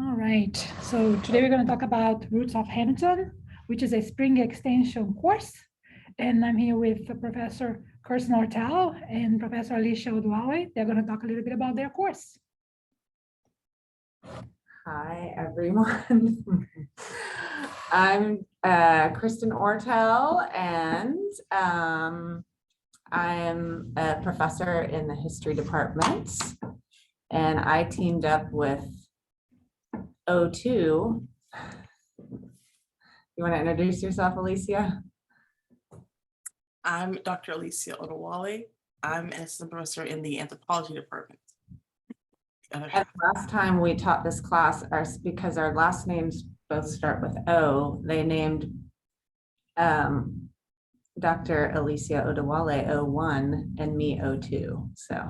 All right, so today we're going to talk about Roots of Hamilton, which is a spring extension course. And I'm here with Professor Kirsten Ortal and Professor Alicia Oduale. They're going to talk a little bit about their course. Hi, everyone. I'm Kristen Ortel, and I'm a professor in the history department. And I teamed up with O2. You want to introduce yourself, Alicia? I'm Dr. Alicia Oduale. I'm an assistant professor in the anthropology department. And last time we taught this class, because our last names both start with O, they named Dr. Alicia Oduale O1 and me O2. So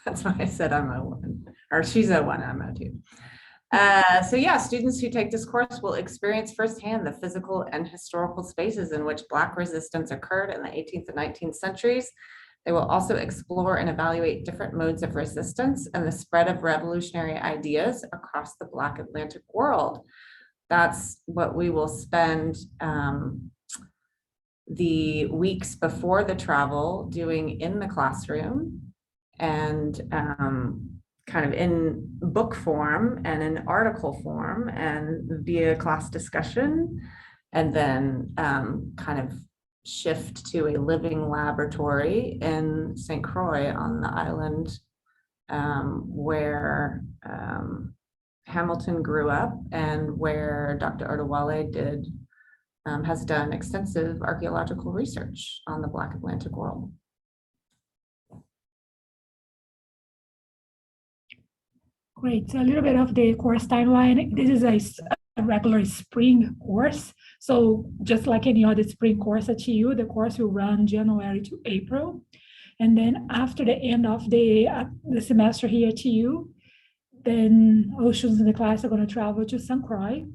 that's why I said I'm O1, or she's O1, I'm O2. So yeah, students who take this course will experience firsthand the physical and historical spaces in which Black resistance occurred in the 18th and 19th centuries. They will also explore and evaluate different modes of resistance and the spread of revolutionary ideas across the Black Atlantic world. That's what we will spend the weeks before the travel doing in the classroom, and kind of in book form and in article form and via class discussion, and then kind of shift to a living laboratory in St. Croix on the island where Hamilton grew up and where Dr. Oduale has done extensive archaeological research on the Black Atlantic world. Great, so a little bit of the course timeline. This is a regular spring course. So just like any other spring course at TU, the course will run January to April. And then after the end of the semester here at TU, then all students in the class are going to travel to St. Croix,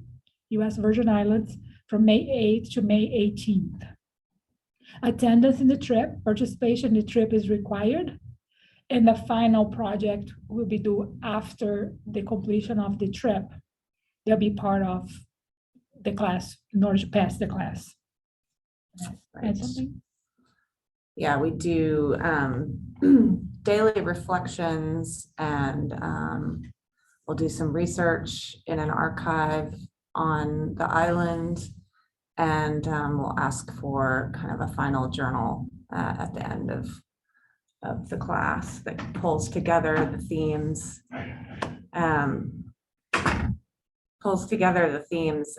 US Virgin Islands, from May 8th to May 18th. Attendance in the trip, participation in the trip is required, and the final project will be due after the completion of the trip. They'll be part of the class in order to pass the class. Right. Something? Yeah, we do daily reflections, and we'll do some research in an archive on the island, and we'll ask for kind of a final journal at the end of the class that pulls together the themes,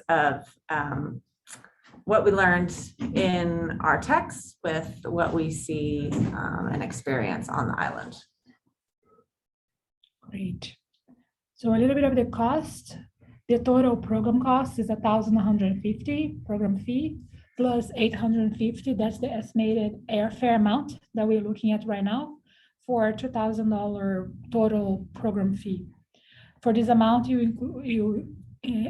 of what we learned in our texts with what we see and experience on the island. Great. So a little bit of the cost. The total program cost is $1,150 program fee plus $850. That's the estimated airfare amount that we're looking at right now for $2,000 total program fee. For this amount, you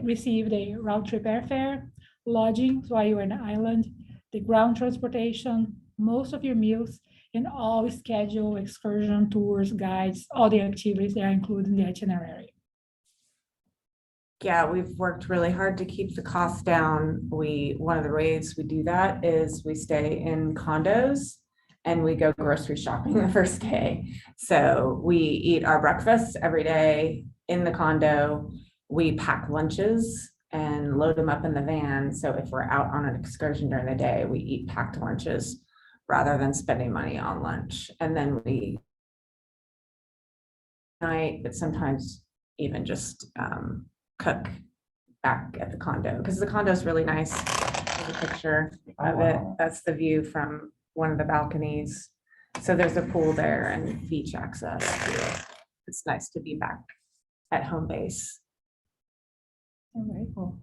receive the round trip airfare, lodging while you're on the island, the ground transportation, most of your meals, and all scheduled excursion, tours, guides, all the activities that are included in the itinerary. Yeah, we've worked really hard to keep the costs down. One of the ways we do that is we stay in condos and we go grocery shopping the first day. So we eat our breakfasts every day in the condo. We pack lunches and load them up in the van. So if we're out on an excursion during the day, we eat packed lunches rather than spending money on lunch. And then we night, but sometimes even just cook back at the condo, because the condo is really nice. There's a picture of it. That's the view from one of the balconies. So there's a pool there and beach access. It's nice to be back at home base. All right, cool.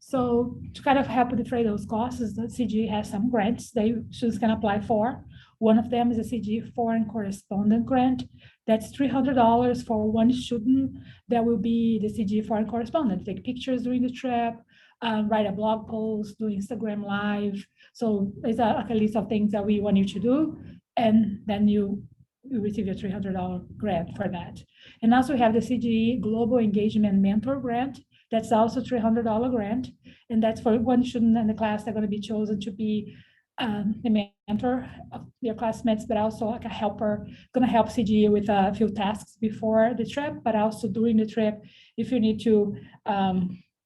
So to kind of help defray those costs, the CG has some grants that students can apply for. One of them is a CG Foreign Correspondent Grant. That's $300 for one student that will be the CG Foreign Correspondent. Take pictures during the trip, write a blog post, do Instagram Live. So it's a list of things that we want you to do. And then you you receive a $300 grant for that. And also we have the CGE Global Engagement Mentor Grant. That's also $300 grant. And that's for one student in the class that's going to be chosen to be the mentor of their classmates, but also like a helper, going to help CGE with a few tasks before the trip, but also during the trip, if you need to,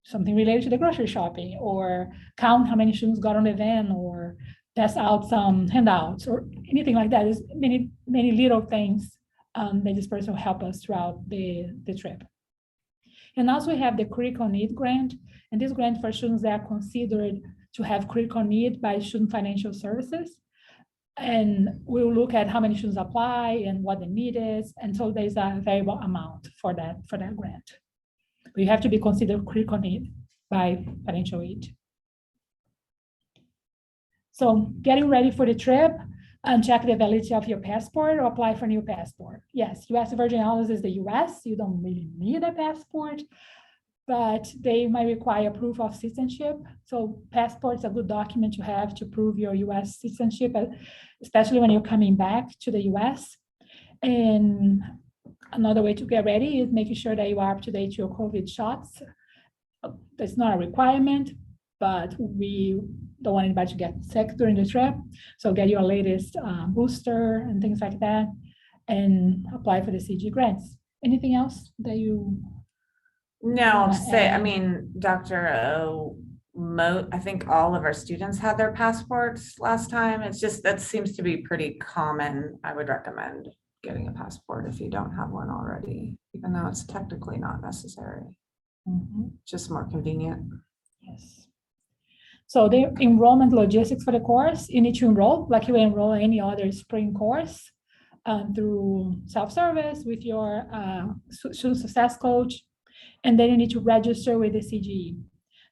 something related to the grocery shopping, or count how many students got on the van, or pass out some handouts, or anything like that. There's many, many little things that this person will help us throughout the trip. And also we have the critical need grant, and this grant for students that are considered to have critical need by Student Financial Services. And we'll look at how many students apply and what the need is. And so there's a variable amount for that grant. But you have to be considered critical need by financial aid. So getting ready for the trip, and check the validity of your passport or apply for a new passport. Yes, US Virgin Islands is the US, you don't really need a passport, but they might require proof of citizenship. So passport's a good document to have to prove your US citizenship, especially when you're coming back to the US. And another way to get ready is making sure that you are up to date your COVID shots. It's not a requirement, but we don't want anybody to get sick during the trip. So get your latest booster and things like that, and apply for the CG grants. Anything else that you? No, I mean, Dr. O, I think all of our students had their passports last time. It's just, that seems to be pretty common. I would recommend getting a passport if you don't have one already, even though it's technically not necessary. Just more convenient. Yes. So the enrollment logistics for the course, you need to enroll like you enroll any other spring course through self-service with your student success coach. And then you need to register with the CGE.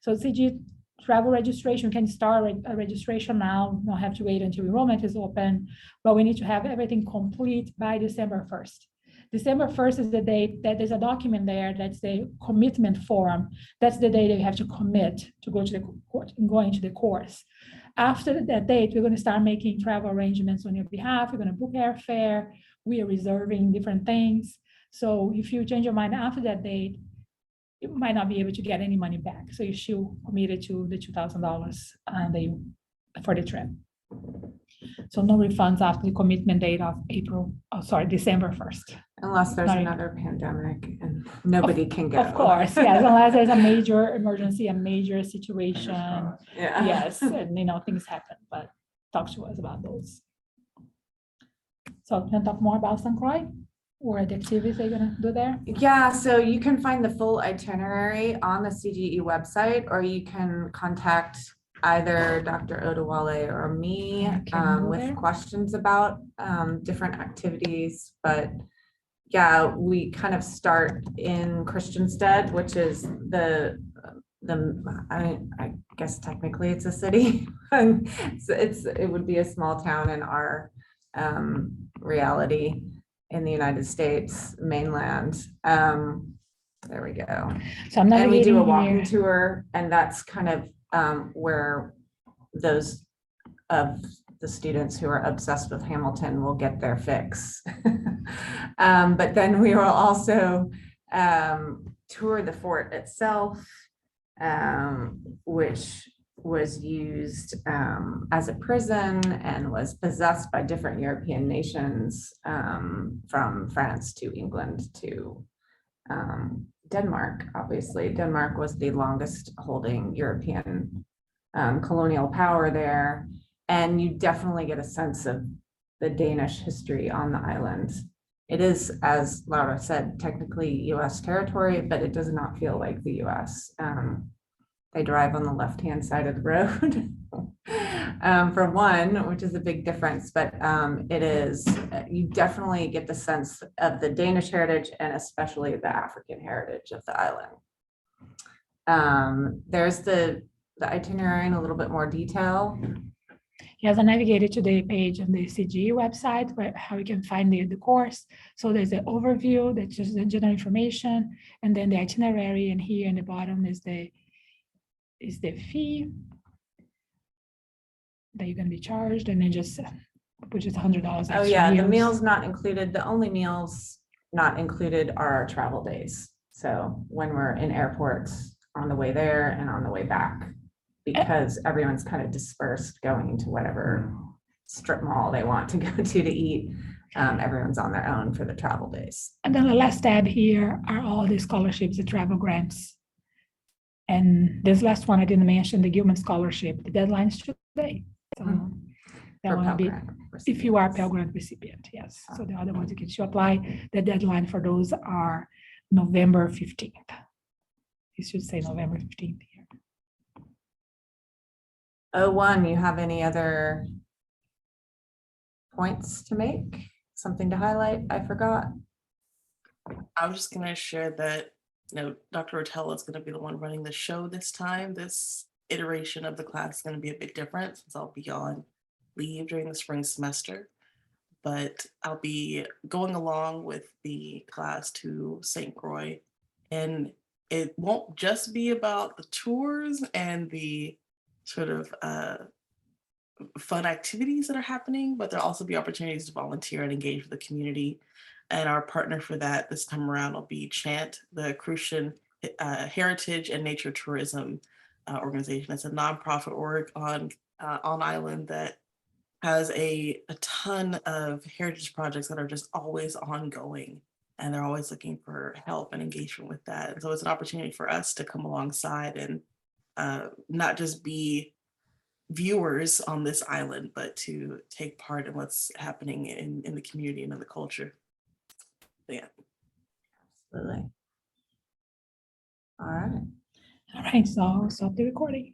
So CGE travel registration can start a registration now, not have to wait until enrollment is open, but we need to have everything complete by December 1st. December 1st is the date that there's a document there that's the commitment form. That's the day that you have to commit to go to the court and go into the course. After that date, we're going to start making travel arrangements on your behalf. We're going to book airfare. We are reserving different things. So if you change your mind after that date, you might not be able to get any money back. So you should commit it to the $2,000 for the trip. So no refunds after the commitment date of December 1st. Unless there's another pandemic and nobody can go. Of course, yes, unless there's a major emergency, a major situation. Yeah. Yes, and things happen, but talk to us about those. So can you talk more about St. Croix or the activities they're gonna do there? Yeah, so you can find the full itinerary on the CGE website, or you can contact either Dr. Odewale or me with questions about different activities. But yeah, we kind of start in Christiansted, which is I guess technically it's a city. It would be a small town in our reality in the United States mainland. There we go. So and we do a walking tour, and that's kind of where those of the students who are obsessed with Hamilton will get their fix. But then we will also tour the fort itself, which was used as a prison and was possessed by different European nations, from France to England to Denmark. Obviously, Denmark was the longest holding European colonial power there. And you definitely get a sense of the Danish history on the island. It is, as Laura said, technically US territory, but it does not feel like the US. They drive on the left-hand side of the road, for one, which is a big difference, but it is, you definitely get the sense of the Danish heritage and especially the African heritage of the island. There's the itinerary in a little bit more detail. Yes, I navigated to the page on the CGE website where how you can find the course. So there's the overview, that's just the general information, and then the itinerary, and here in the bottom is the fee that you're going to be charged, and then just which is $100. Oh, extra yeah, the meals. meals not included. The only meals not included are our travel days. So when we're in airports on the way there and on the way back, because everyone's kind of dispersed going to whatever strip mall they want to go to eat. Everyone's on their own for the travel days. And then the last tab here are all the scholarships, the travel grants. And this last one I didn't mention, the Gilman Scholarship, the deadline's today. So that For one will be, Pell Grant if you are a recipients. Pell Grant recipient, yes. So the other ones you can still apply. The deadline for those are November 15th. You should say November 15th here. Oh, one, you have any other points to make? Something to highlight? I forgot. I'm just gonna share that, Dr. Rotella is gonna be the one running the show this time. This iteration of the class is gonna be a bit different since I'll be on leave during the spring semester. But I'll be going along with the class to St. Croix. And it won't just be about the tours and the sort of fun activities that are happening, but there'll also be opportunities to volunteer and engage with the community. And our partner for that this time around will be CHANT, the Crucian Heritage and Nature Tourism organization. It's a nonprofit org on island that has a ton of heritage projects that are just always ongoing. And they're always looking for help and engagement with that. And so it's an opportunity for us to come alongside and not just be viewers on this island, but to take part in what's happening in the community and in the culture. So, yeah. Absolutely. All right. All right, so I'll stop the recording.